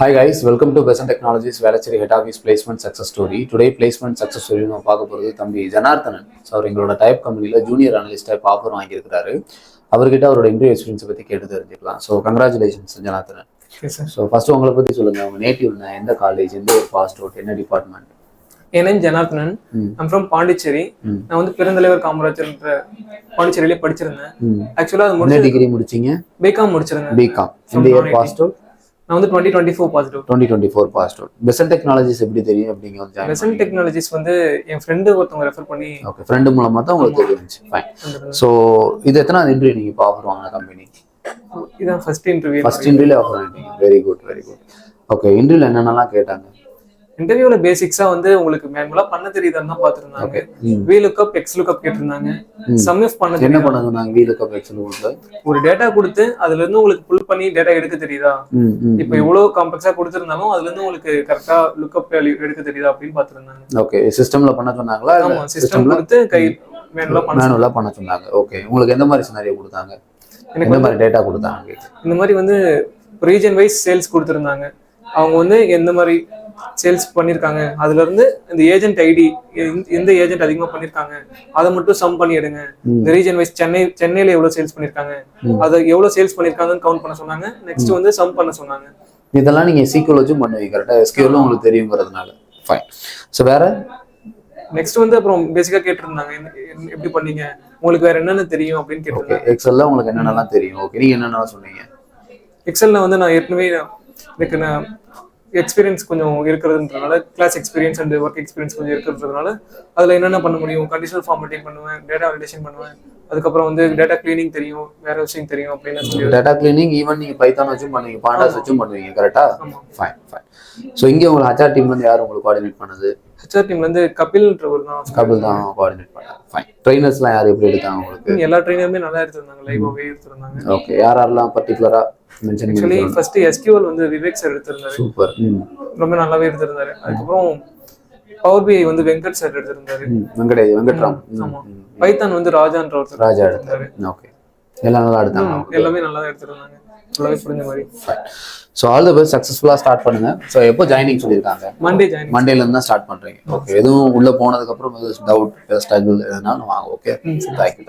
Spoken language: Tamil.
Hi guys, welcome to Besant Technologies Velachery Head Office Placement Success Story. Today placement success story நம்ம பார்க்க போகிறது தம்பி ஜனார்த்தனன். ஸோ அவர் எங்களோட டைப் கம்பெனியில் ஜூனியர் அனலிஸ்ட் டைப் ஆஃபர் வாங்கியிருக்கிறாரு. அவர்கிட்ட அவரோட இன்டர்வியூ எக்ஸ்பீரியன்ஸை பற்றி கேட்டு தெரிஞ்சுக்கலாம். So congratulations Janarthanan. So first உங்களை பற்றி சொல்லுங்கள். உங்கள் நேட்டிவ் எந்த காலேஜ், எந்த ஒரு பாஸ்ட் அவுட், என்ன டிபார்ட்மெண்ட்? என் name Janarthanan. I'm from Pondicherry. நான் வந்து பெருந்தலைவர் காமராஜர் பாண்டிச்சேரியிலே படிச்சிருந்தேன். ஆக்சுவலாக அது என்ன டிகிரி முடிச்சிங்க? பிகாம் முடிச்சிருந்தேன். பிகாம். இந்த இயர் பாஸ்ட் அவுட்? நான் வந்து 2024 passed out. 2024 passed out. Besant Technologies எப்படி தெரியும் அப்படிங்க? பெசன்ட் டெக்னாலஜிஸ் வந்து என் ஃப்ரெண்டு ஒருத்தவங்க ரெஃபர் பண்ணி. ஓகே, ஃப்ரெண்டு மூலமா தான் உங்களுக்கு தெரிஞ்சுச்சு. ஃபைன். ஸோ இது எத்தனாவது இன்டர்வியூ நீங்கள் இப்போ ஆஃபர் வாங்கின கம்பெனி? இதான் ஃபர்ஸ்ட் இன்டர்வியூ. ஃபர்ஸ்ட் இன்டர்வியூல ஆஃபர் வாங்கிட்டீங்க. Very good, very good. Okay, இன்டர்வியூல என்னென்னலாம் கேட்டாங்க? இன்டர்வியூல பேசிக்ஸா வந்து உங்களுக்கு மேனுவலா பண்ண தெரியுதான்னு தான் பாத்துருந்தாங்க. VLOOKUP XLOOKUP கேட்டிருந்தாங்க. SUMIF பண்ண என்ன பண்ண சொன்னாங்க? VLOOKUP XLOOKUP ஒரு டேட்டா கொடுத்து அதுல இருந்து உங்களுக்கு புல் பண்ணி டேட்டா எடுக்க தெரியுதா, இப்போ எவ்வளவு காம்ப்ளெக்ஸா கொடுத்திருந்தாலும் அதுல இருந்து உங்களுக்கு கரெக்டா லுக்அப் எடுக்க தெரியுதா அப்படின்னு பாத்துருந்தாங்க. ஓகே, சிஸ்டம்ல பண்ண சொன்னாங்களா? ஆமா, சிஸ்டம் கொடுத்து கை மேனுவலா பண்ண சொன்னாங்க. ஓகே, உங்களுக்கு எந்த மாதிரி சினாரியோ கொடுத்தாங்க? எனக்கு எந்த மாதிரி டேட்டா கொடுத்தாங்க? இந்த மாதிரி வந்து ரீஜன் வைஸ் சேல்ஸ் கொடுத்திருந்தாங்க. அவங்க வந்து எந்த மாதிரி சேல்ஸ் பண்ணிருக்காங்க, அதுல இருந்து இந்த ஏஜென்ட் ஐடி எந்த ஏஜென்ட் அதிகமா பண்ணிருக்காங்க அதை மட்டும் சம் பண்ணி எடுங்க. இந்த ரீஜன் வைஸ் சென்னையில எவ்வளவு சேல்ஸ் பண்ணிருக்காங்க, அதை எவ்வளவு சேல்ஸ் பண்ணிருக்காங்கன்னு கவுண்ட் பண்ண சொன்னாங்க. நெக்ஸ்ட் வந்து சம் பண்ண சொன்னாங்க. இதெல்லாம் நீங்க SQL வச்சும் பண்ணுவீங்க கரெக்டா? SQL உங்களுக்கு தெரியுங்கிறதுனால. ஃபைன். ஸோ வேற நெக்ஸ்ட் வந்து அப்புறம் பேசிக்கா கேட்டிருந்தாங்க எப்படி பண்ணீங்க, உங்களுக்கு வேற என்னென்ன தெரியும் அப்படின்னு கேட்டிருந்தாங்க. எக்ஸல்ல உங்களுக்கு என்னென்னலாம் தெரியும்? ஓகே, நீங்க என்னென்னலாம் சொன்னீங்க? எக்ஸல்ல வந்து நான் ஏற்கனவே எனக்கு எக்ஸ்பீரியன்ஸ் கொஞ்சம் இருக்கிறதுன்றதுனால, class experience and work experience கொஞ்சம் இருக்கிறதுனால அதில் என்னென்ன பண்ண முடியும், கண்டிஷனல் ஃபார்மேட்டிங் பண்ணுவேன், டேட்டா வேலிடேஷன் பண்ணுவேன், அதுக்கப்புறம் வந்து டேட்டா கிளீனிங் தெரியும், வேற விஷயம் தெரியும் அப்படின்னு சொல்லி. டேட்டா கிளீனிங் ஈவன் நீங்கள் பைத்தான் வச்சும் பண்ணுவீங்க, பாண்டாஸ் வச்சும் பண்ணுவீங்க கரெக்டா? Fine, fine. ஸோ இங்கே உங்களுக்கு HR டீம்லேருந்து யார் உங்களுக்கு கோஆர்டினேட் பண்ணது? HR டீம்லேருந்து கபில்ன்றவர் தான். கபில் தான் கோஆர்டினேட் பண்ணாங்க. ஃபைன். ட்ரைனர்ஸ்லாம் யார் எப்படி எடுத்தாங்க உங்களுக்கு? எல்லா ட்ரைனருமே நல்லா எடுத்திருந்தாங்க, லைவாகவே எடுத்திருந்தாங்க. ஓகே, யாரெல்லாம் பர்டிகுலரா மென்ஷன்? ஆக்சுவலி ஃபர்ஸ்ட் SQL வந்து விவேக் சார் எடுத்திருந்தாரு. சூப்பர். ரொம்ப நல்லாவே எடுத்திருந்தாரு. அதுக்கப்புறம் பவர் BI வந்து வெங்கட் சார் எடுத்திருந்தாரு. வெங்கட்ராம். ஆமா. பைத்தான் வந்து ராஜான்ற ஒருத்தர் ராஜா எடுத்தாரு. ஓகே, எல்லாம் நல்லா எடுத்தாங்க. எல்லாமே நல்லா எடுத்திருந்தாங்க, நல்லாவே புரிஞ்ச மாதிரி. ஸோ ஆல் தி பெஸ்ட், சக்ஸஸ்ஃபுல்லாக ஸ்டார்ட் பண்ணுங்க. ஸோ எப்போ ஜாயினிங் சொல்லியிருக்காங்க? மண்டேல இருந்து தான் ஸ்டார்ட் பண்றீங்க. ஓகே, எதுவும் உள்ள போனதுக்கு அப்புறம் டவுட், ஸ்ட்ரகிள் எதுனாலும் வாங்க. Okay, thank you.